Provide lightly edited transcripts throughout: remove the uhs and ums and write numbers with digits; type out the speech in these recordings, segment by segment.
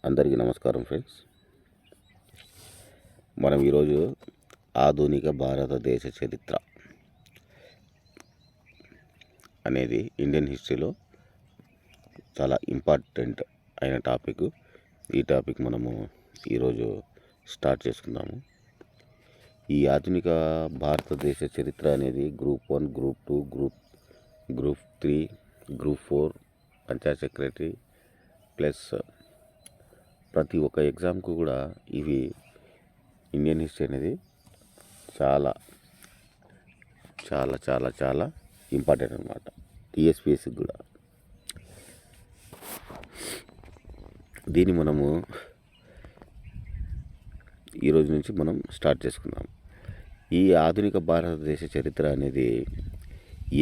అందరికీ నమస్కారం ఫ్రెండ్స్. మనం ఈరోజు ఆధునిక భారతదేశ చరిత్ర అనేది ఇండియన్ హిస్టరీలో చాలా ఇంపార్టెంట్ అయిన టాపిక్. ఈ టాపిక్ మనము ఈరోజు స్టార్ట్ చేసుకుందాము. ఈ ఆధునిక భారతదేశ చరిత్ర అనేది group 1, group 2, group 3, group 4 Panchayat secretary plus ప్రతి ఒక్క ఎగ్జామ్కు కూడా ఇవి ఇండియన్ హిస్టరీ అనేది చాలా చాలా చాలా చాలా ఇంపార్టెంట్ అనమాట. టీఎస్పీఎస్సికి కూడా దీన్ని మనము ఈరోజు నుంచి మనం స్టార్ట్ చేసుకుందాం. ఈ ఆధునిక భారతదేశ చరిత్ర అనేది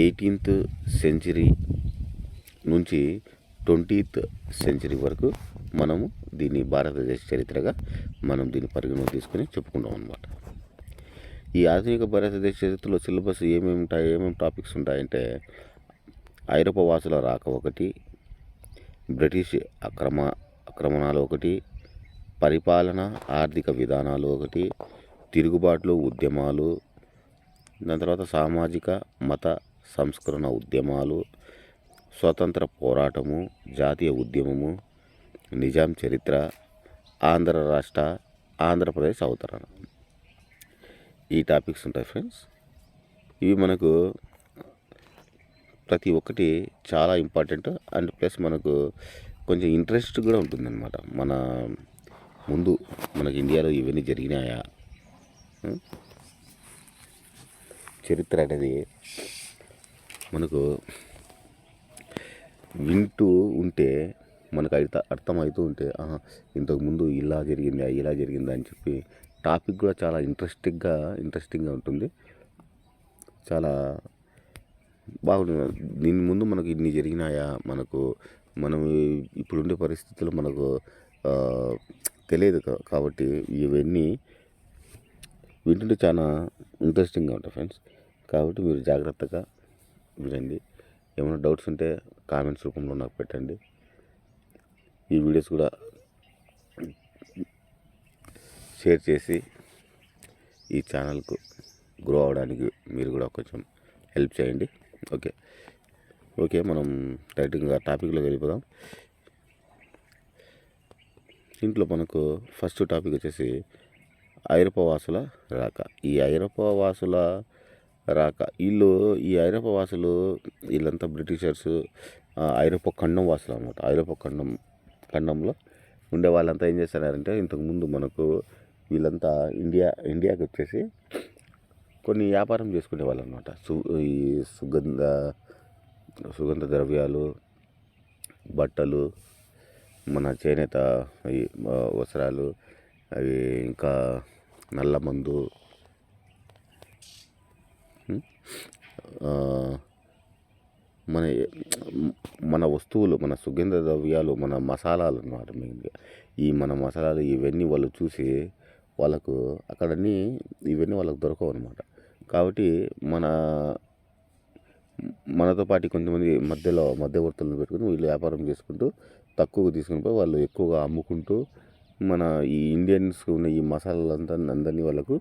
18th సెంచరీ నుంచి 20th సెంచరీ వరకు మనము దీన్ని భారతదేశ చరిత్రగా మనం దీన్ని పరిగణన తీసుకొని చెప్పుకుంటాం అన్నమాట. ఈ ఆధునిక భారతదేశ చరిత్రలో సిలబస్ ఏమేమి టాపిక్స్ ఉంటాయంటే ఐరోపా వాసుల రాక ఒకటి, బ్రిటిష్ ఆక్రమణాలు ఒకటి, పరిపాలన ఆర్థిక విధానాలు ఒకటి, తిరుగుబాట్లు ఉద్యమాలు, దాని తర్వాత సామాజిక మత సంస్కరణ ఉద్యమాలు, స్వతంత్ర పోరాటము, జాతీయ ఉద్యమము, నిజాం చరిత్ర, ఆంధ్రప్రదేశ్ అవతరణ. ఈ టాపిక్స్ ఉంటాయి ఫ్రెండ్స్. ఇవి మనకు ప్రతి ఒక్కటి చాలా ఇంపార్టెంట్ అండ్ ప్లస్ మనకు కొంచెం ఇంట్రెస్ట్ కూడా ఉంటుందన్నమాట. ముందు మనకి ఇండియాలో ఇవన్నీ జరిగినాయా, చరిత్ర అనేది మనకు వింటూ ఉంటే మనకు అర్థమవుతూ ఉంటే ఇంతకుముందు ఇలా జరిగిందా అని చెప్పి టాపిక్ కూడా చాలా ఇంట్రెస్టింగ్గా ఉంటుంది. చాలా బాగుంటుంది. దీని ముందు మనకు ఇన్ని జరిగినాయా, మనం ఇప్పుడుండే పరిస్థితులు మనకు తెలియదు కాబట్టి ఇవన్నీ వింటుంటే చాలా ఇంట్రెస్టింగ్గా ఉంటాయి ఫ్రెండ్స్. కాబట్టి మీరు జాగ్రత్తగా వినండి. ఏమైనా డౌట్స్ ఉంటే కామెంట్స్ రూపంలో నాకు పెట్టండి. ఈ వీడియోస్ కూడా షేర్ చేసి ఈ ఛానల్కు గ్రో అవడానికి మీరు కూడా కొంచెం హెల్ప్ చేయండి. ఓకే మనం డైరెక్ట్గా టాపిక్లోకి వెళ్ళిపోదాం. దీంట్లో మనకు ఫస్ట్ టాపిక్ వచ్చేసి ఐరోపా వాసుల రాక. ఈ ఐరోపా వాసుల రాక ఈ ఐరోపా వాసులు వీళ్ళంతా బ్రిటిషర్స్, ఐరోపా ఖండం వాసులు అన్నమాట. ఐరోపా ఖండంలో ఉండే వాళ్ళంతా ఏం చేస్తున్నారంటే ఇంతకుముందు మనకు వీళ్ళంతా ఇండియాకి వచ్చేసి కొన్ని వ్యాపారం చేసుకునే వాళ్ళు అనమాట. ఈ సుగంధ ద్రవ్యాలు, బట్టలు, మన చేనేత వస్త్రాలు, అవి ఇంకా నల్ల మందు, మన వస్తువులు, మన సుగంధ ద్రవ్యాలు, మన మసాలాలు అన్నమాట. మెయిన్గా మన మసాలాలు ఇవన్నీ వాళ్ళు చూసి వాళ్ళకు అక్కడన్నీ ఇవన్నీ వాళ్ళకు దొరకవు అనమాట. కాబట్టి మనతో పాటు కొంతమంది మధ్యవర్తులను పెట్టుకుని వీళ్ళు వ్యాపారం చేసుకుంటూ తక్కువగా తీసుకుని పోయి వాళ్ళు ఎక్కువగా అమ్ముకుంటూ మన ఈ ఇండియన్స్ ఉన్న ఈ మసాలాలంతా అందరినీ వాళ్ళకు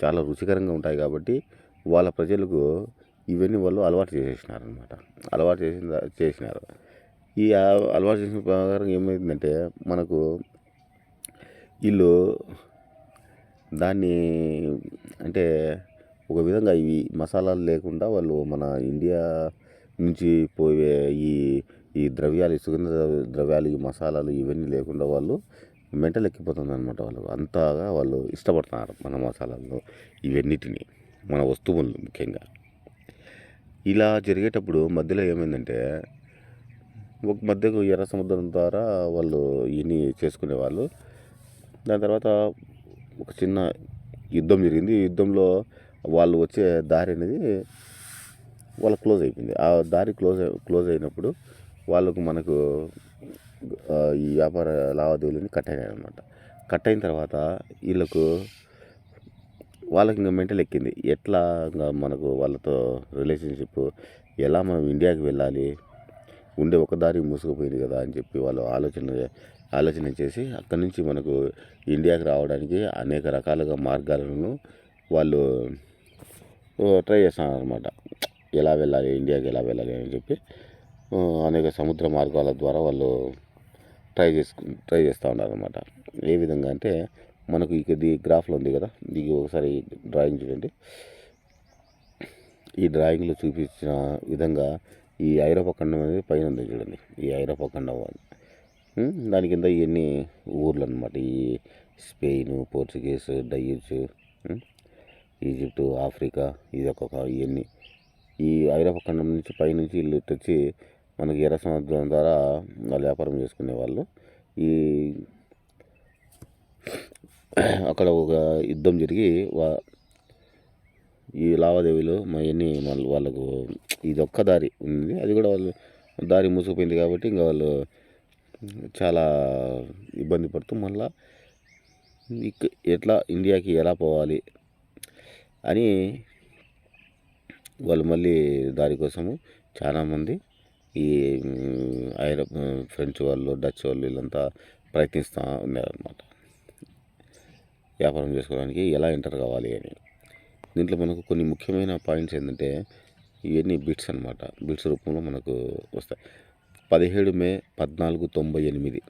చాలా రుచికరంగా ఉంటాయి కాబట్టి వాళ్ళ ప్రజలకు ఇవన్నీ వాళ్ళు అలవాటు చేసేసినారనమాట. చేసినారు. ఈ అలవాటు చేసిన ప్రకారం ఏమైందంటే మనకు వీళ్ళు దాన్ని అంటే ఒక విధంగా ఇవి మసాలాలు లేకుండా వాళ్ళు మన ఇండియా నుంచి పోయే ఈ ద్రవ్యాలు, సుగంధ ద్రవ్యాలు, ఈ మసాలాలు ఇవన్నీ లేకుండా వాళ్ళు మెంటల్ ఎక్కిపోతుంది అనమాట. అంతగా వాళ్ళు ఇష్టపడుతున్నారు మన మసాలాలను, ఇవన్నిటిని, మన వస్తువులను ముఖ్యంగా. ఇలా జరిగేటప్పుడు మధ్యలో ఏమైందంటే ఒక మధ్యకు ఎర్ర సముద్రం ద్వారా వాళ్ళు ఇవన్నీ చేసుకునేవాళ్ళు. దాని తర్వాత ఒక చిన్న యుద్ధం జరిగింది. ఈ యుద్ధంలో వాళ్ళు వచ్చే దారి అనేది వాళ్ళకి క్లోజ్ అయిపోయింది. ఆ దారి క్లోజ్ అయినప్పుడు మనకు ఈ వ్యాపార లావాదేవీలని కట్ అయినాయి అనమాట. కట్ అయిన తర్వాత వాళ్ళకి ఇంకా మెంటల్ ఎక్కింది. ఎట్లా ఇంకా మనకు వాళ్ళతో రిలేషన్షిప్, ఎలా మనం ఇండియాకి వెళ్ళాలి, ఉండే ఒక దారి మూసుకుపోయింది కదా అని చెప్పి వాళ్ళు ఆలోచన చేసి అక్కడి నుంచి మనకు ఇండియాకి రావడానికి అనేక రకాలుగా మార్గాలను వాళ్ళు ట్రై చేస్తున్నారు అనమాట. ఎలా వెళ్ళాలి, ఇండియాకి ఎలా వెళ్ళాలి అని చెప్పి అనేక సముద్ర మార్గాల ద్వారా వాళ్ళు ట్రై చేస్తూ ఉన్నారు అనమాట. ఏ విధంగా అంటే మనకు ఇది గ్రాఫ్లో ఉంది కదా, ఇది ఒకసారి డ్రాయింగ్ చూడండి. ఈ డ్రాయింగ్లో చూపించిన విధంగా ఈ ఐరోపా ఖండం అనేది పైన ఉంది చూడండి. ఈ ఐరోపా ఖండం దాని కింద ఇవన్నీ ఊర్లు అనమాట. ఈ స్పెయిన్, పోర్చుగీస్, డయూజ్, ఈజిప్టు, ఆఫ్రికా, ఇది ఇవన్నీ ఈ ఐరోపా ఖండం నుంచి పైనుంచి వీళ్ళు తెచ్చి మనకి ఎర్ర సముద్రం ద్వారా వాళ్ళు వ్యాపారం చేసుకునే వాళ్ళు. అక్కడ ఒక యుద్ధం జరిగి ఈ లావాదేవీలు ఇవన్నీ వాళ్ళకు ఇది ఒక్క దారి ఉంది, అది కూడా వాళ్ళు దారి మూసుకుపోయింది కాబట్టి ఇంకా వాళ్ళు చాలా ఇబ్బంది పడుతూ మళ్ళీ ఎట్లా ఇండియాకి ఎలా పోవాలి అని వాళ్ళు మళ్ళీ దారి కోసము చాలామంది ఈ ఫ్రెంచ్ వాళ్ళు, డచ్ వాళ్ళు వీళ్ళంతా ప్రయత్నిస్తూ ఉన్నారనమాట వ్యాపారం చేసుకోవడానికి ఎలా ఎంటర్ కావాలి అని. దీంట్లో మనకు కొన్ని ముఖ్యమైన పాయింట్స్ ఏంటంటే ఇవన్నీ బిట్స్ అనమాట. బిట్స్ రూపంలో మనకు వస్తాయి. 17 మే 1498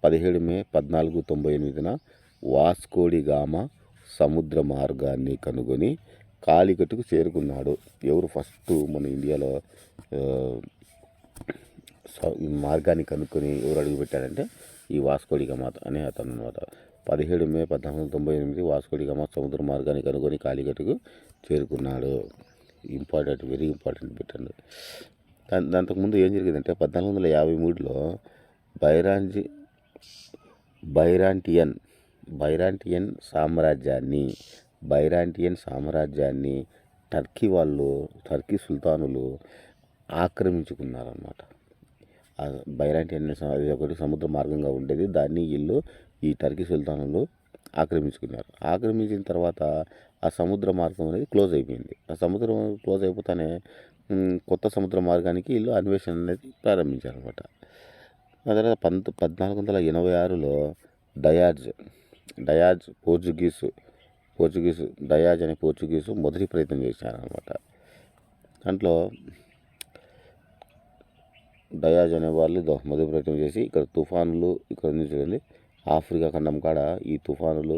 17 మే 1498న వాస్కోడి గామా సముద్ర మార్గాన్ని కనుగొని కాలికట్టుకు చేరుకున్నాడు. ఎవరు ఫస్ట్ మన ఇండియాలో మార్గాన్ని కనుక్కొని ఎవరు అడుగుపెట్టారంటే ఈ వాస్కోడి గామా అనే అతను అనమాట. 17 మే 1498 వాస్కోడి గామా సముద్ర మార్గాన్ని కనుగొని కాలికట్టుకు చేరుకున్నాడు. ఇంపార్టెంట్, వెరీ ఇంపార్టెంట్ పెట్టండి. దాంతకుముందు ఏం జరిగిందంటే 1453లో బైరాంటియన్ సామ్రాజ్యాన్ని టర్కీ సుల్తానులు ఆక్రమించుకున్నారన్నమాట. బైరాంటియన్ అది ఒకటి సముద్ర మార్గంగా ఉండేది, దాన్ని వీళ్ళు ఈ టర్కీ సుల్తానులు ఆక్రమించుకున్నారు. ఆక్రమించిన తర్వాత ఆ సముద్ర మార్గం అనేది క్లోజ్ అయిపోయింది. ఆ సముద్రం క్లోజ్ అయిపోతానే కొత్త సముద్ర మార్గానికి వీళ్ళు అన్వేషణ అనేది ప్రారంభించారనమాట. ఆ తర్వాత 1486లో డయాజ్ అనే పోర్చుగీసు మొదటి ప్రయత్నం చేశారనమాట. దాంట్లో డయాజ్ అనే వాళ్ళు మొదటి ప్రయత్నం చేసి ఇక్కడ తుఫానులు ఇక్కడ నుంచి చూడండి ఆఫ్రికా ఖండం కాడ ఈ తుఫానులు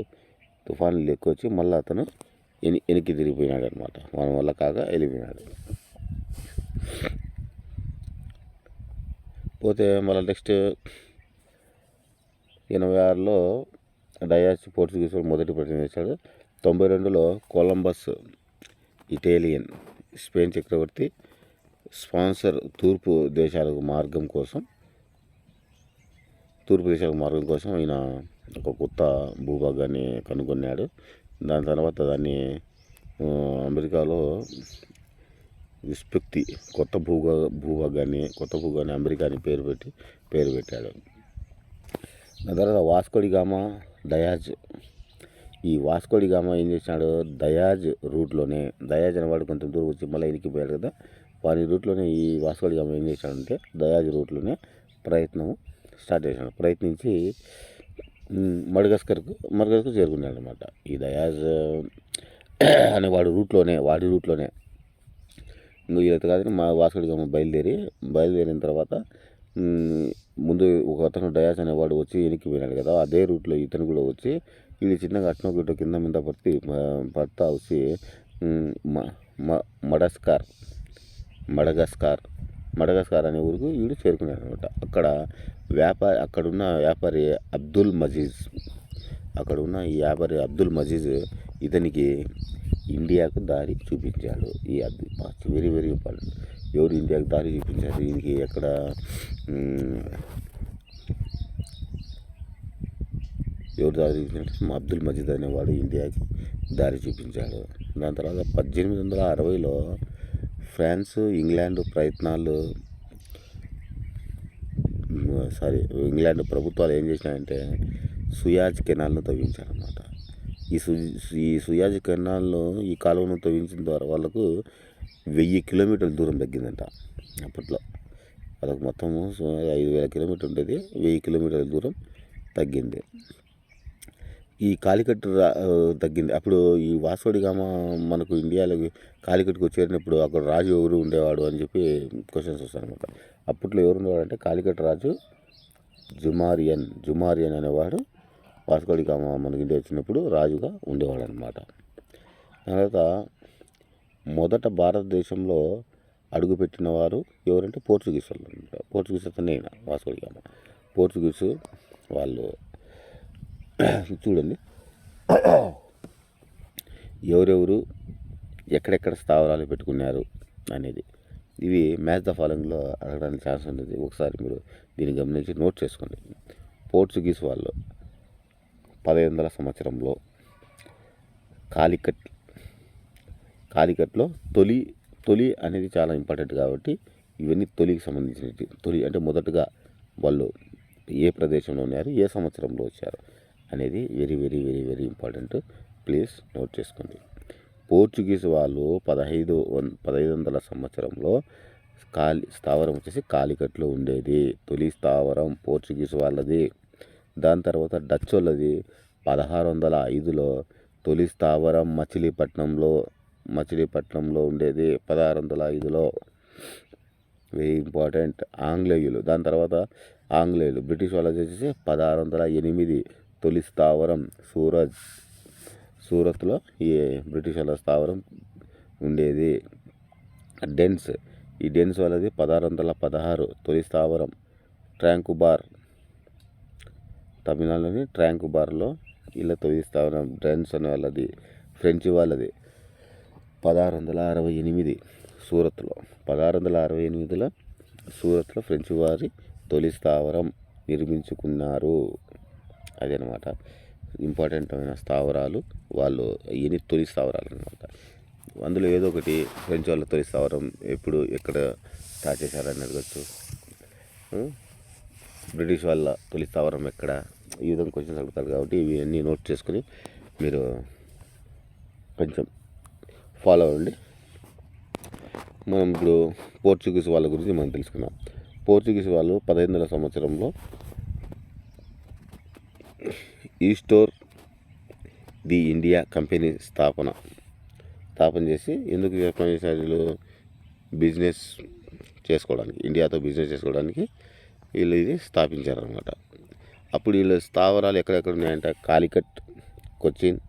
ఎక్కువ వచ్చి మళ్ళీ అతను వెనక్కి తిరిగిపోయినాడు అనమాట. మన వల్ల కాక వెళ్ళిపోయినాడు. పోతే మళ్ళీ నెక్స్ట్ 86లో డయాజ్ పోర్చుగీసు మొదటి ప్రయత్నం చేశాడు. 92లో కొలంబస్ ఇటాలియన్ స్పెయిన్ చక్రవర్తి స్పాన్సర్ తూర్పు దేశాలకు మార్గం కోసం ఆయన ఒక కొత్త భూభాగాన్ని కనుగొన్నాడు. దాని తర్వాత దాన్ని అమెరికాలో విస్పక్తి కొత్త భూభాగాన్ని అమెరికాని పేరు పెట్టాడు. దాని తర్వాత వాస్కోడి గామా డయాజ్ ఏం చేసినాడు, డయాజ్ అనేవాడు కొంచెం దూరం వచ్చి మళ్ళీ ఎనికిపోయాడు కదా, వారి రూట్లోనే ఈ వాస్కోడి గామా ఏం చేశాడంటే డయాజ్ రూట్లోనే స్టార్ట్ చేశాడు. ప్రయత్నించి మడగస్కర్కు చేరుకున్నాడు అనమాట. ఈ డయాజ్ అనే వాడి రూట్లోనే ఇంకో వీళ్ళతో కాదని మా వాస్కోడి గామా బయలుదేరిన తర్వాత ముందు ఒక అతను డయాజ్ అనేవాడు వచ్చి ఎనికిపోయినాడు కదా, అదే రూట్లో ఇతను కూడా వచ్చి వీళ్ళు చిన్నగా అట్నో గిట్టో కింద మీద పడతా వచ్చి మడగస్కార్ అనే ఊరికి వీడు చేరుకున్నాడు అనమాట. అక్కడున్న వ్యాపారి అబ్దుల్ మజీద్ ఇతనికి ఇండియాకు దారి చూపించాడు. Very very important. ఎవరు ఇండియాకు దారి చూపించారు దీనికి ఎక్కడ ఎవరు దారి చూపించారు, అబ్దుల్ మజీద్ అనేవాడు ఇండియాకి దారి చూపించాడు. దాని తర్వాత 1860లో ఫ్రాన్స్ ఇంగ్లాండ్ ప్రభుత్వాలు ఏం చేసినాయంటే సుయాజ్ కెనాల్ను తవ్వించారన్నమాట. ఈ సుయాజ్ కెనాల్ను ఈ కాలువను తవ్వించిన ద్వారా వాళ్ళకు 1000 కిలోమీటర్ల దూరం తగ్గిందంట. అప్పట్లో అదొక మొత్తము 5,000 కిలోమీటర్ ఉండేది, 1000 కిలోమీటర్ల దూరం తగ్గింది. ఈ కాలికట్ తగ్గింది. అప్పుడు ఈ వాస్కోడిగామ మనకు ఇండియాలోకి కాలికట్కు చేరినప్పుడు అక్కడ రాజు ఎవరు ఉండేవాడు అని చెప్పి క్వశ్చన్స్ వస్తాయన్నమాట. అప్పట్లో ఎవరు ఉండేవాడు అంటే కాలికట్ రాజు జుమారియన్ అనేవాడు వాస్కోడిగామ మనకి ఇండియా వచ్చినప్పుడు రాజుగా ఉండేవాడు అనమాట. తర్వాత మొదట భారతదేశంలో అడుగుపెట్టిన వారు ఎవరంటే పోర్చుగీస్ వాళ్ళు అనమాట. పోర్చుగీస్ అతనే వాస్కోడిగామ. పోర్చుగీస్ వాళ్ళు చూడండి ఎవరెవరు ఎక్కడెక్కడ స్థావరాలు పెట్టుకున్నారు అనేది. ఇవి మ్యాచ్ ద ఫాలోయింగ్లో అడగడానికి ఛాన్స్ ఉంటుంది. ఒకసారి మీరు దీన్ని గమనించి నోట్ చేసుకోండి. పోర్చుగీస్ వాళ్ళు 1500 సంవత్సరంలో కాలికట్లో తొలి అనేది చాలా ఇంపార్టెంట్ కాబట్టి ఇవన్నీ తొలికి సంబంధించినవి. తొలి అంటే మొదటగా వాళ్ళు ఏ ప్రదేశంలో ఉన్నారు, ఏ సంవత్సరంలో వచ్చారు అనేది very very very very important. Please note చేసుకోండి. పోర్చుగీస్ వాళ్ళు 1500 సంవత్సరంలో స్థావరం వచ్చేసి కాలికట్లో ఉండేది. తొలి స్థావరం పోర్చుగీస్ వాళ్ళది. దాని తర్వాత డచ్ వాళ్ళది 1605లో తొలి స్థావరం మచిలీపట్నంలో ఉండేది. 1605లో వెరీ ఇంపార్టెంట్. దాని తర్వాత ఆంగ్లేయులు బ్రిటిష్ వాళ్ళది వచ్చేసి 1608 తొలి స్థావరం సూరత్లో ఈ బ్రిటిష్ వాళ్ళ స్థావరం ఉండేది. ఈ డెన్స్ వాళ్ళది 1616 తొలి స్థావరం ట్రాంకుబార్, తమిళనాడులోని ట్రాంకుబార్లో ఇలా తొలి స్థావరం. డెన్స్ అనే వాళ్ళది ఫ్రెంచ్ వాళ్ళది 1668 సూరత్లో. 1668లో సూరత్లో ఫ్రెంచ్ వారి తొలి స్థావరం నిర్మించుకున్నారు. అదనమాట ఇంపార్టెంట్ అయిన స్థావరాలు. వాళ్ళు ఇవన్నీ తొలి స్థావరాలు అనమాట. అందులో ఏదో ఒకటి ఫ్రెంచ్ వాళ్ళ తొలి స్థావరం ఎక్కడ స్టార్ట్ చేశారని అడగచ్చు. బ్రిటిష్ వాళ్ళ తొలి స్థావరం ఎక్కడ, ఈ విధంగా క్వశ్చన్స్ అడుగుతారు. కాబట్టి ఇవన్నీ నోట్ చేసుకుని మీరు కొంచెం ఫాలో అవ్వండి. మనం ఇప్పుడు పోర్చుగీస్ వాళ్ళ గురించి మనం తెలుసుకున్నాం. పోర్చుగీస్ వాళ్ళు 1500 సంవత్సరంలో ఈస్టోర్ ది ఇండియా కంపెనీ స్థాపన చేసి, ఎందుకు చేశారు? బిజినెస్ చేసుకోవడానికి, ఇండియాతో బిజినెస్ చేసుకోవడానికి వీళ్ళు ఇది స్థాపించారనమాట. అప్పుడు వీళ్ళ స్థావరాలు ఎక్కడెక్కడ ఉన్నాయంటే కాలికట్, కొచ్చిన్,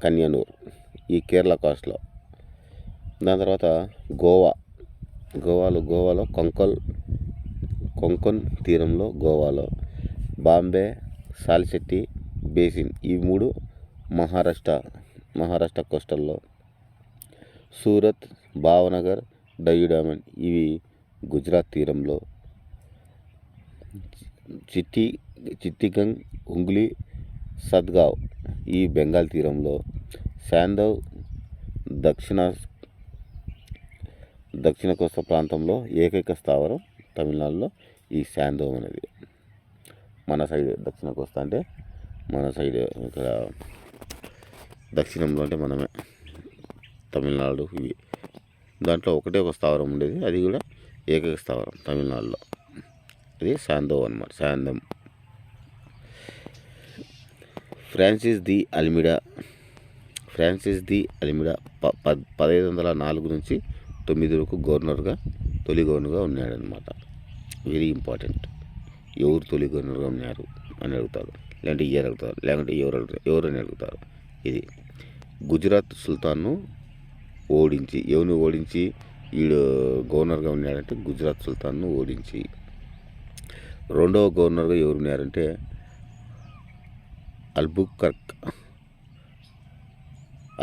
కన్యనూర్ ఈ కేరళ కాస్ట్లో. దాని తర్వాత గోవాలో కొంకన్ తీరంలో గోవాలో, బాంబే, సాల్సెట్టి బేసిన్ ఈ 3 మహారాష్ట్ర కోస్టల్లో, సూరత్, భావనగర్, డయ్యూ డామన్ ఇవి గుజరాత్ తీరంలో, చిట్టిగంగ్, హుగ్లీ, సద్గావ్ ఈ బెంగాల్ తీరంలో, శాందవ్ దక్షిణ కోస్తా ప్రాంతంలో. ఏకైక స్థావరం తమిళనాడులో ఈ శాందవ్ అనేది. మన సైడ్ దక్షిణ కోస్తా అంటే మన సైడ్ ఇక్కడ దక్షిణంలో అంటే మనమే తమిళనాడు. ఇవి దాంట్లో ఒకటే ఒక స్థావరం ఉండేది, అది కూడా ఏకైక స్థావరం తమిళనాడులో. అది శాందవ్ అనమాట. శాందం. ఫ్రాన్సిస్ ది అల్మిడా 1504 నుంచి 9 వరకు తొలి గవర్నర్గా ఉన్నాడనమాట. Very important. ఎవరు తొలి గవర్నర్గా ఉన్నారు అని అడుగుతారు, లేదంటే ఇయర్ అడుగుతారు, లేకుంటే ఎవరని అడుగుతారు. ఇది గుజరాత్ సుల్తాన్ను ఓడించి, ఎవరిని ఓడించి వీడు గవర్నర్గా ఉన్నాడంటే గుజరాత్ సుల్తాన్ను ఓడించి. రెండవ గవర్నర్గా ఎవరు ఉన్నారంటే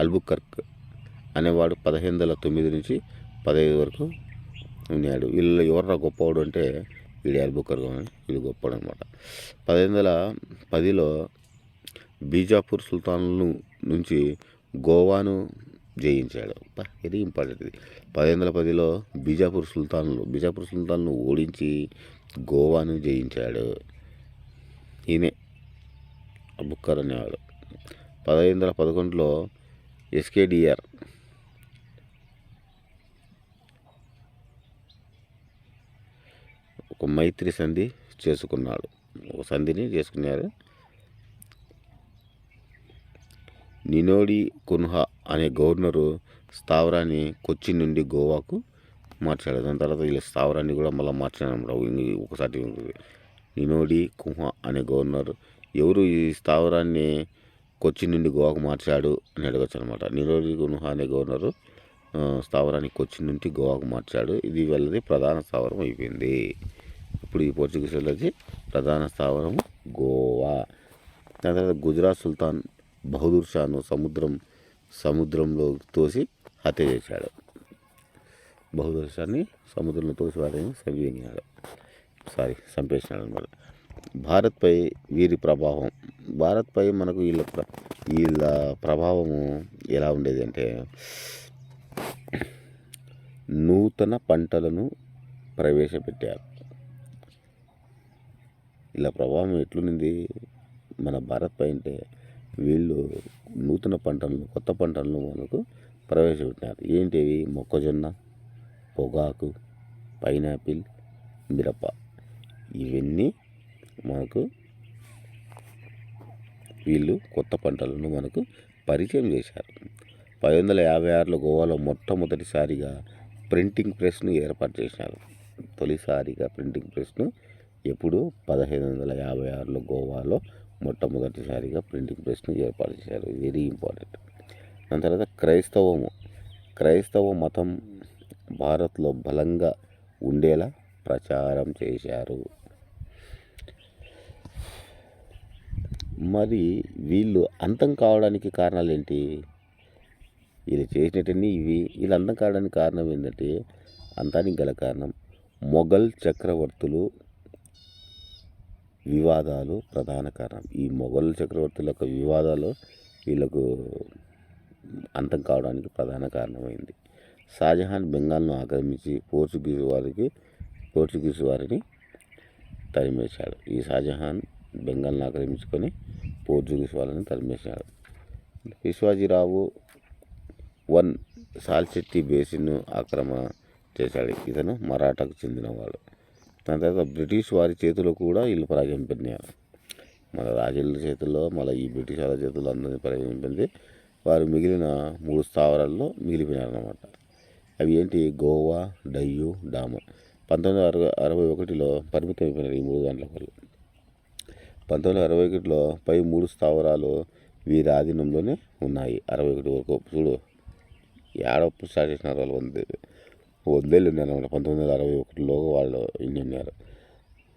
అల్బుకర్క్ అనేవాడు 1509 నుంచి 15 వరకు ఉన్నాడు. వీళ్ళు ఎవరు గొప్పవాడు అంటే వీడు అల్బుకర్క్, వీడు గొప్పవాడు అనమాట. 1510లో బీజాపూర్ సుల్తాన్ల నుంచి గోవాను జయించాడు. ఇది ఇంపార్టెంట్. ఇది 1510లో బీజాపూర్ సుల్తాన్లను ఓడించి గోవాను జయించాడు. ఈయనే అల్బుకర్ అనేవాడు. 1511లో ఒక మైత్రి సంధి చేసుకున్నాడు. ఒక సంధిని చేసుకున్నారు. నినోడి కున్హా అనే గవర్నరు స్థావరాన్ని కొచ్చి నుండి గోవాకు మార్చాడు. దాని తర్వాత వీళ్ళ స్థావరాన్ని కూడా మళ్ళీ మార్చాడు. ఒకసారి నినోడి కున్హా అనే గవర్నర్ ఎవరు ఈ స్థావరాన్ని కొచ్చి నుండి గోవాకు మార్చాడు అని అడగచ్చు అనమాట. నినోడి కున్హా అనే గవర్నరు స్థావరాన్ని కొచ్చి నుండి గోవాకు మార్చాడు. ఇది వాళ్ళది ప్రధాన స్థావరం అయిపోయింది. ఇప్పుడు ఈ పోర్చుగీస్ వాళ్ళది ప్రధాన స్థావరం గోవా. దాని తర్వాత గుజరాత్ సుల్తాన్ బహదూర్ షాను సముద్రంలో తోసి హత్య చేశాడు. బహదూర్ షాని సముద్రంలో తోసి వారిని చంపేసినాడు అనమాట. భారత్పై వీరి ప్రభావం. భారత్పై మనకు వీళ్ళ ప్రభావము ఎలా ఉండేది అంటే, నూతన పంటలను ప్రవేశపెట్టారు. ఇలా ప్రభావం ఎట్లుంది మన భారత్పై అంటే, వీళ్ళు నూతన పంటలను, కొత్త పంటలను మనకు ప్రవేశపెట్టినారు. ఏంటివి? మొక్కజొన్న, పొగాకు, పైనాపిల్, మిరప. ఇవన్నీ మనకు వీళ్ళు కొత్త పంటలను మనకు పరిచయం చేశారు. 1556లో గోవాలో మొట్టమొదటిసారిగా ప్రింటింగ్ ప్రెస్ను ఏర్పాటు చేశారు. తొలిసారిగా ప్రింటింగ్ ప్రెస్ను ఎప్పుడు 1556లో గోవాలో మొట్టమొదటిసారిగా ప్రింటింగ్ ప్రెస్ను ఏర్పాటు చేశారు. Very important. దాని తర్వాత క్రైస్తవ మతం భారత్లో బలంగా ఉండేలా ప్రచారం చేశారు. మరి వీళ్ళు అంతం కావడానికి కారణాలు ఏంటి? వీళ్ళు చేసినట్టన్నీ వీళ్ళు అంతం కావడానికి కారణం ఏంటంటే, అంతానికి గల కారణం మొఘల్ చక్రవర్తులు వివాదాలు ప్రధాన కారణం. ఈ మొఘల్ చక్రవర్తుల యొక్క వివాదాలు వీళ్ళకు అంతం కావడానికి ప్రధాన కారణమైంది. షాజహాన్ బెంగాల్ను ఆక్రమించి పోర్చుగీసు వారిని తరిమేశాడు. ఈ షాజహాన్ బెంగాల్ను ఆక్రమించుకొని పోర్చుగీసు వాళ్ళని తరిమేశాడు. విశ్వాజీరావు సాల్చెట్టి బేసిన్ను ఆక్రమణ చేశాడు. ఇతను మరాఠాకు చెందినవాడు. దాని తర్వాత బ్రిటిష్ వారి చేతిలో కూడా వీళ్ళు పరాజయం పొందారు. మన రాజుల చేతుల్లో, మళ్ళీ ఈ బ్రిటిష్ వాళ్ళ చేతుల్లో అందరినీ పరాజయం పొంది వారు మిగిలిన 3 స్థావరాల్లో మిగిలిపోయినారు అన్నమాట. అవి ఏంటి? గోవా, డయ్యూ, డామన్. 1961లో పరిమితం అయిపోయినారు ఈ 3 దాంట్ల వల్ల. 1961లో పై 3 స్థావరాలు వీరి ఆధీనంలోనే ఉన్నాయి. 61 వరకు చూడు ఏడప్పుడు స్టార్ట్ చేసినారు వాళ్ళు. 100 ఉన్నారు అన్నమాట. 1961లో వాళ్ళు ఇన్ని ఉన్నారు.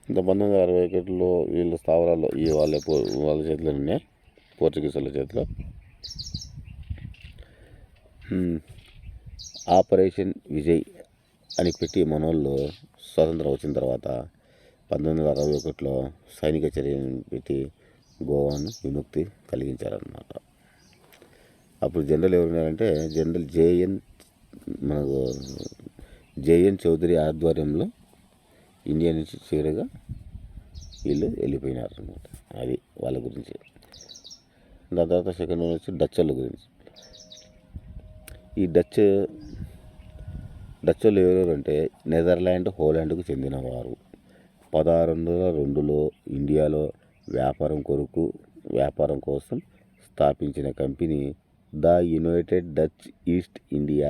ఇంకా 1961లో వీళ్ళ స్థావరాల్లో వాళ్ళ చేతిలో ఉన్నాయి, పోర్చుగీస్ వాళ్ళ చేతిలో. ఆపరేషన్ విజయ్ అని పెట్టి మనోళ్ళు స్వాతంత్రం వచ్చిన తర్వాత 1961లో సైనిక చర్యను పెట్టి గోవాను విముక్తి కలిగించారన్నమాట. అప్పుడు జనరల్ ఎవరున్నారంటే, జనరల్ జేఎన్ చౌదరి ఆధ్వర్యంలో ఇండియా నుంచి చివరిగా వీళ్ళు వెళ్ళిపోయినారు అన్నమాట. అది వాళ్ళ గురించి. దాని తర్వాత సెకండ్ వన్ వచ్చి డచ్ వాళ్ళ గురించి. ఈ డచ్ వాళ్ళు ఎవరెవరు అంటే, నెదర్లాండ్, హోలాండ్కు చెందినవారు. 1602లో ఇండియాలో వ్యాపారం కోసం స్థాపించిన company the United Dutch east India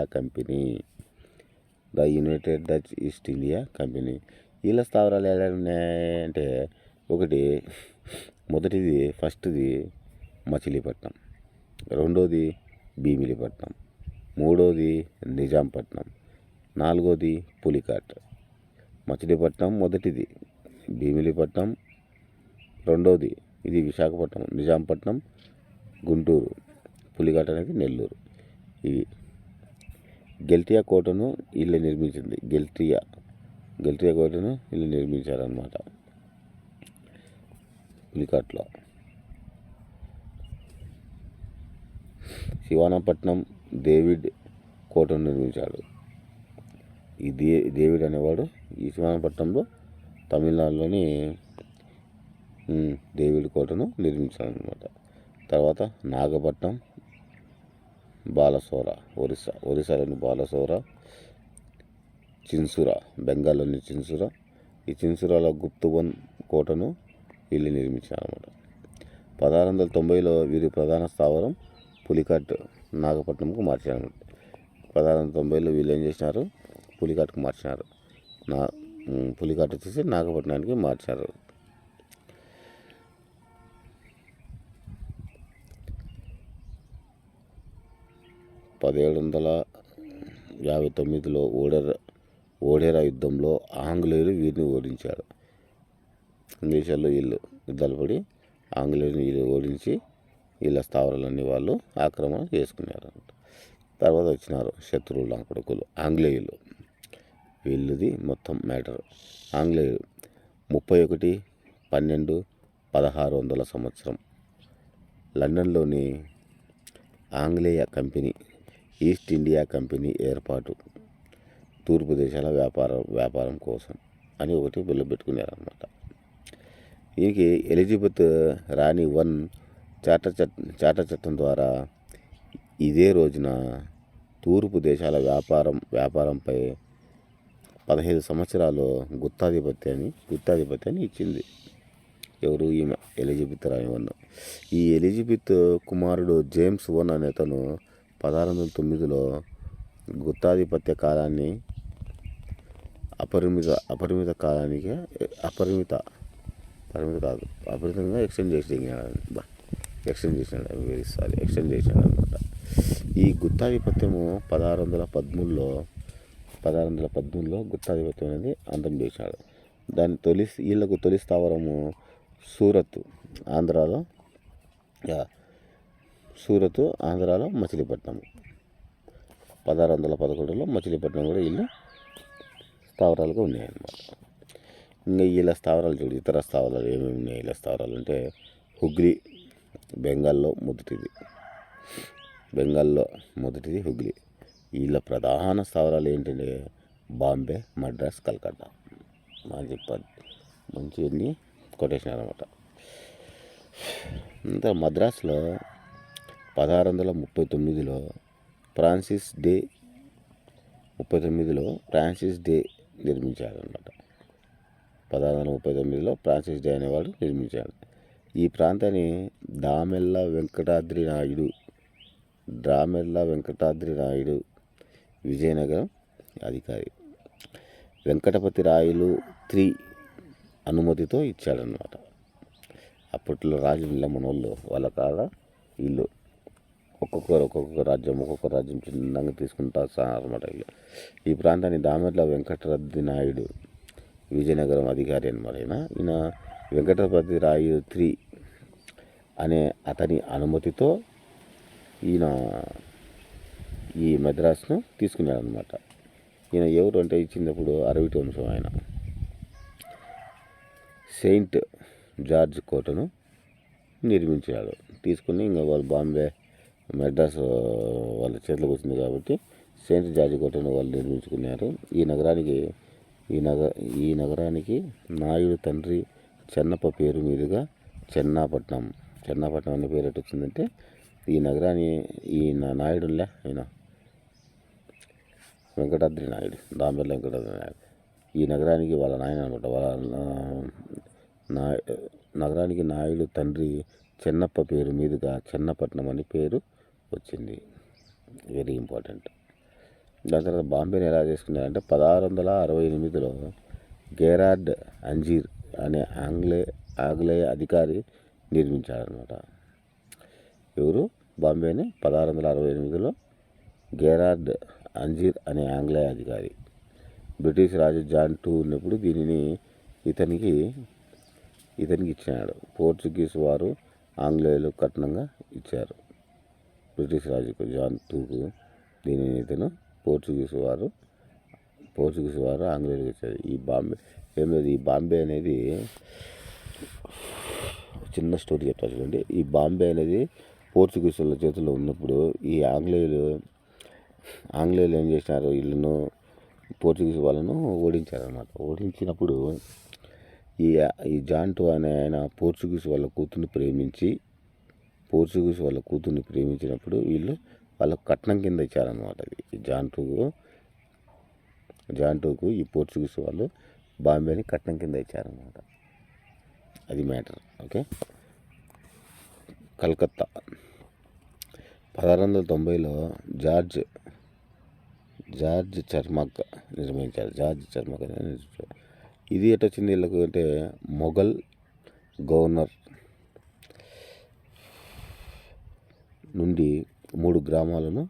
company. వీళ్ళ స్థావరాలు ఎలా ఉన్నాయంటే, ఫస్ట్ది మచిలీపట్నం, రెండోది భీమిలిపట్నం, మూడోది నిజాంపట్నం, నాలుగోది పులికాట్. మచిలీపట్నం మొదటిది, భీమిలిపట్నం రెండోది, ఇది విశాఖపట్నం, నిజాంపట్నం గుంటూరు, పులికాట్ అనేది నెల్లూరు. ఇవి గెల్టియా కోటను వీళ్ళు నిర్మించింది. గెల్టియా కోటను వీళ్ళు నిర్మించారన్నమాట పులికాట్లో. శివానంపట్నం డేవిడ్ కోటను నిర్మించాడు. ఈ డేవిడ్ అనేవాడు ఈ శివానంపట్నంలో తమిళనాడులోని డేవిడ్ కోటను నిర్మించాడనమాట. తర్వాత నాగపట్నం, బాలసోర ఒరిస్సాలోని బాలసోర, చిన్సుర బెంగాల్లోని చిన్సుర, ఈ చిన్సురాల గుప్తువన్ కోటను వీళ్ళు నిర్మించారన్నమాట. 1690లో వీరి ప్రధాన స్థావరం పులికాట్ నాగపట్నంకు మార్చారు. 1690లో వీళ్ళు ఏం చేసినారు, పులికాట్కు మార్చినారు. పులికాట్ వచ్చేసి నాగపట్నానికి మార్చారు. 1759లో ఓడెరా యుద్ధంలో ఆంగ్లేయులు వీరిని ఓడించారు. ఇంగ్లీషర్లు వీళ్ళు యుద్ధాలు పడి ఆంగ్లేయులు వీళ్ళు ఓడించి వీళ్ళ స్థావరాలన్నీ వాళ్ళు ఆక్రమణ చేసుకున్నారు. తర్వాత వచ్చినారు శత్రువులు నా కొడుకులు ఆంగ్లేయులు. వీళ్ళది మొత్తం మ్యాటర్. ఆంగ్లేయులు 31/12/1600 సంవత్సరం లండన్లోని ఆంగ్లేయ కంపెనీ ఈస్ట్ ఇండియా కంపెనీ ఏర్పాటు తూర్పు దేశాల వ్యాపారం కోసం అని ఒకటి బిల్లు పెట్టుకున్నారనమాట. దీనికి ఎలిజబెత్ రాణి 1 చార్టర్ చట్టం ద్వారా ఇదే రోజున తూర్పు దేశాల వ్యాపారంపై 15 సంవత్సరాలు గుత్తాధిపత్యాన్ని ఇచ్చింది. ఎవరు? ఈమె ఎలిజబెత్ రాణి 1. ఈ ఎలిజబెత్ కుమారుడు జేమ్స్ 1 అనే అతను 1609లో గుత్తాధిపత్య కాలాన్ని అపరిమితంగా ఎక్స్టెండ్ చేసినాడు అనమాట. ఈ గుత్తాధిపత్యము 1613లో గుత్తాధిపత్యం అనేది అంతం చేశాడు. వీళ్ళకు తొలి స్థావరము సూరత్ ఆంధ్రాలో మచిలీపట్నం. 1611లో మచిలీపట్నం కూడా వీళ్ళు స్థావరాలుగా ఉన్నాయన్నమాట. ఇంకా వీళ్ళ స్థావరాలు చూడు, ఇతర స్థావరాలు ఏమేమి ఉన్నాయి వీళ్ళ స్థావరాలు అంటే హుగ్లీ బెంగాల్లో మొదటిది హుగ్లీ. వీళ్ళ ప్రధాన స్థావరాలు ఏంటంటే బాంబే, మద్రాస్, కలకత్తా. మంచి కొటేషన్ అనమాట. ఇంకా మద్రాసులో 1639లో ఫ్రాన్సిస్ డే నిర్మించాడనమాట. 1639లో ఫ్రాన్సిస్ డే అనేవాడు నిర్మించాడు. ఈ ప్రాంతాన్ని దామెల్ల వెంకటాద్రి నాయుడు విజయనగరం అధికారి వెంకటపతి రాయలు 3 అనుమతితో ఇచ్చాడనమాట. అప్పట్లో రాజుల మనోళ్ళు వాళ్ళ కాడ వీళ్ళు ఒక్కొక్క రాజ్యం చిన్నగా తీసుకుంటా అనమాట. వీళ్ళు ఈ ప్రాంతాన్ని దామెర్ల వెంకటరద్ది నాయుడు విజయనగరం అధికారి అనమాట. ఈయన వెంకటపతి రాయలు 3 అనే అతని అనుమతితో ఈయన ఈ మద్రాసును తీసుకున్నాడు అనమాట. ఈయన ఎవరు అంటే ఇచ్చినప్పుడు అరవిటి వంశం ఆయన. సెయింట్ జార్జ్ కోటను నిర్మించాడు. తీసుకుని ఇంకా వాళ్ళు బాంబే, మద్రాసు వాళ్ళ చేతిలోకి వచ్చింది కాబట్టి సెయింట్ జార్జ్ కోటను వాళ్ళు నిర్మించుకున్నారు. ఈ నగరానికి నాయుడు తండ్రి చెన్నప్ప పేరు మీదుగా చెన్నాపట్నం అనే పేరు ఎట్టు వచ్చిందంటే ఈ నగరాన్ని నాయుడులే ఆయన వెంకటాద్రి నాయుడు, దామెర్ల వెంకటాద్రి నాయుడు ఈ నగరానికి వాళ్ళ నాయన అనమాట. నగరానికి నాయుడు తండ్రి చెన్నప్ప పేరు మీదుగా చెన్నపట్నం అని పేరు వచ్చింది. Very important. దాని తర్వాత బాంబేని ఎలా చేసుకున్నారంటే 1668లో గెరార్డ్ అంజీర్ అనే ఆంగ్లేయ అధికారి నిర్మించారనమాట. ఎవరు? బాంబేని 1668లో గెరార్డ్ అంజీర్ అనే ఆంగ్లేయ అధికారి. బ్రిటిష్ రాజు జాన్ 2 ఉన్నప్పుడు దీనిని ఇతనికి ఇచ్చినాడు. పోర్చుగీస్ వారు ఆంగ్లేయులు కట్నంగా ఇచ్చారు. బ్రిటిష్ రాజుకు జాన్ 2కు దీనిని ఇతను పోర్చుగీస్ వారు ఆంగ్లేయులకు ఇచ్చారు. ఈ బాంబే అనేది చిన్న స్టోరీ చెప్తా చూడండి. ఈ బాంబే అనేది పోర్చుగీస్ వాళ్ళ చేతుల్లో ఉన్నప్పుడు ఈ ఆంగ్లేయులు ఏం చేసినారు, వీళ్ళను పోర్చుగీస్ వాళ్ళను ఓడించారనమాట. ఓడించినప్పుడు ఈ జాన్ 2 అనే ఆయన పోర్చుగీస్ వాళ్ళ కూతుర్ని ప్రేమించినప్పుడు వీళ్ళు వాళ్ళకు కట్నం కింద ఇచ్చారనమాట. ఈ జాన్ 2కు ఈ పోర్చుగీస్ వాళ్ళు బాంబేని కట్నం కింద ఇచ్చారనమాట. అది మ్యాటర్. ఓకే. కలకత్తా 1690లో జార్జ్ చర్మక్ నిర్మించారు. ఇది ఎటు వచ్చింది వీళ్ళకు అంటే, మొఘల్ గవర్నర్ నుండి 3 గ్రామాలను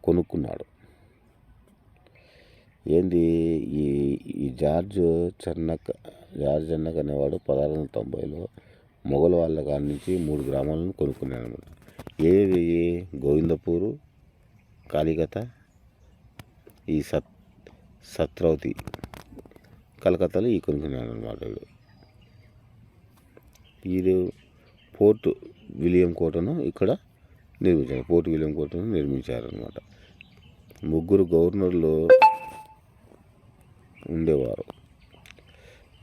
కొనుక్కున్నాడు. ఏంది ఈ జార్జ్ చర్నక్ అనేవాడు 1690లో మొఘల్ వాళ్ళ కాడి నుంచి 3 గ్రామాలను కొనుక్కున్నాడు అనమాట. ఏది గోవిందపూరు, కాలికత, ఈ సత్రౌతి, కలకత్తాలో ఈ కొనుక్కున్నాడు అనమాట. ఇది ఫోర్ట్ విలియం కోటను ఇక్కడ నిర్మించారనమాట. 3 గవర్నర్లు ఉండేవారు.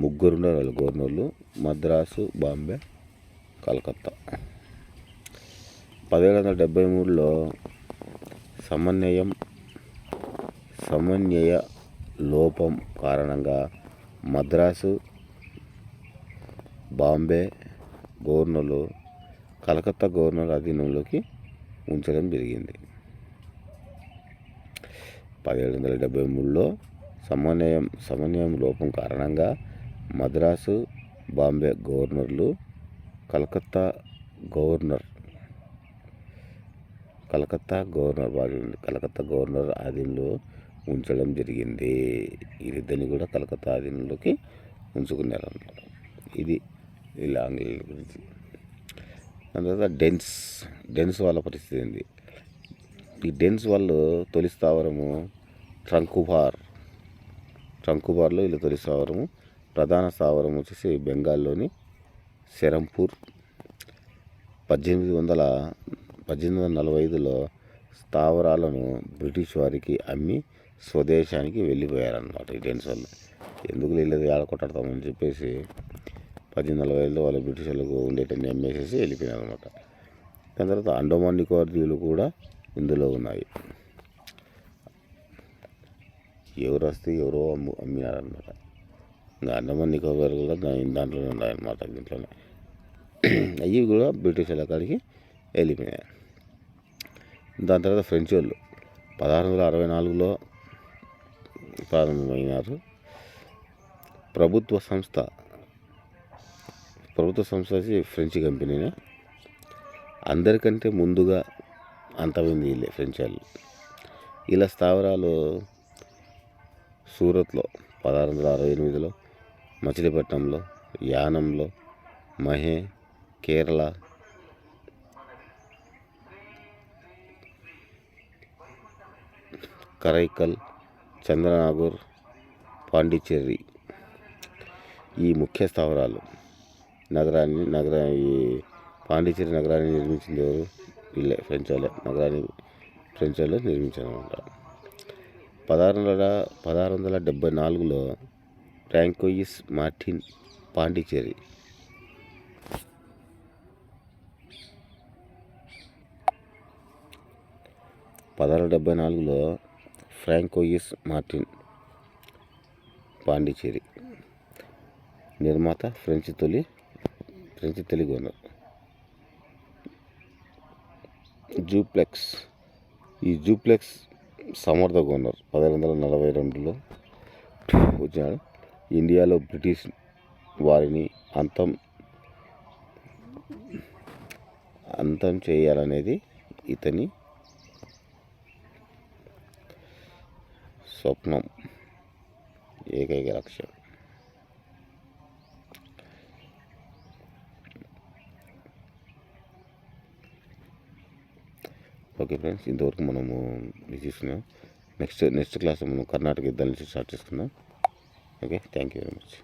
3 ఉండేవాళ్ళు గవర్నర్లు, మద్రాసు, బాంబే, కలకత్తా. 1773లో సమన్వయ లోపం కారణంగా మద్రాసు, బాంబే గవర్నర్లు కలకత్తా గవర్నర్ అధీనంలోకి ఉంచడం జరిగింది. 1773లో సమన్వయం లోపం కారణంగా మద్రాసు, బాంబే గవర్నర్లు కలకత్తా గవర్నర్ ఆధీనంలో ఉంచడం జరిగింది. వీరిద్దరిని కూడా కలకత్తా ఆధీనంలోకి ఉంచుకున్నారన్నమాట. ఇది ఇలా ఆంగ్లేయుల గురించి. దాని తర్వాత డెన్స్ వాళ్ళ పరిస్థితి ఏంది? ఈ డెన్స్ వాళ్ళు తొలి స్థావరము ట్రంకుబార్లో వీళ్ళు తొలి స్థావరము. ప్రధాన స్థావరం వచ్చేసి బెంగాల్లోని సెరంపూర్. 1845లో స్థావరాలను బ్రిటిష్ వారికి అమ్మి స్వదేశానికి వెళ్ళిపోయారన్నమాట ఈ డెన్స్ వాళ్ళు. ఎందుకు వెళ్ళేది ఆడకొట్టాడతామని చెప్పేసి 1845లో వాళ్ళు బ్రిటిష్ వాళ్ళకు ఉండేటన్ని అమ్మేసేసి వెళ్ళిపోయినారు అనమాట. దాని తర్వాత అండమాన్ నికోబార్ దీవులు కూడా ఇందులో ఉన్నాయి. ఎవరు వస్తే ఎవరో అమ్మినారనమాట. ఇంకా అండమాన్ నికోబార్ కూడా దాంట్లోనే ఉన్నాయన్నమాట. దీంట్లోనే అవి కూడా బ్రిటిష్ వాళ్ళ కాడికి వెళ్ళిపోయాయి. దాని తర్వాత ఫ్రెంచ్ వాళ్ళు 1664లో ప్రారంభమైనారు. ప్రభుత్వ సంస్థ వచ్చి ఫ్రెంచ్ కంపెనీనే. అందరికంటే ముందుగా అంతమైంది వీళ్ళే ఫ్రెంచ్ వాళ్ళు. ఇలా స్థావరాలు సూరత్లో 1668లో, మచిలీపట్నంలో, యానంలో, మహే, కేరళ, కరైకల్, చంద్రనాగూర్, పాండిచ్చేరి ఈ ముఖ్య స్థావరాలు. ఈ పాండిచ్చేరి నగరాన్ని నిర్మించింది ఎవరు? వీళ్ళే ఫ్రెంచ్ వాళ్ళు నిర్మించారన్నమాట. 1674లో ఫ్రాంకోయిస్ మార్టిన్ పాండిచ్చేరి 1674లో ఫ్రాంకోయిస్ మార్టిన్ పాండిచ్చేరి నిర్మాత, ఫ్రెంచ్ తొలి గవర్నర్. జూప్లెక్స్ సమర్థ గవర్నర్ 1642లో వచ్చాడు. ఇండియాలో బ్రిటిష్ వారిని అంతం చేయాలనేది ఇతని స్వప్నం, ఏకైక లక్ష్యం. ఓకే ఫ్రెండ్స్, ఇంతవరకు మనము ఇది చూస్తున్నాం. నెక్స్ట్ క్లాస్లో మనం కర్ణాటక యుద్ధాల నుంచి స్టార్ట్ చేసుకుందాం. Okay, thank you very much.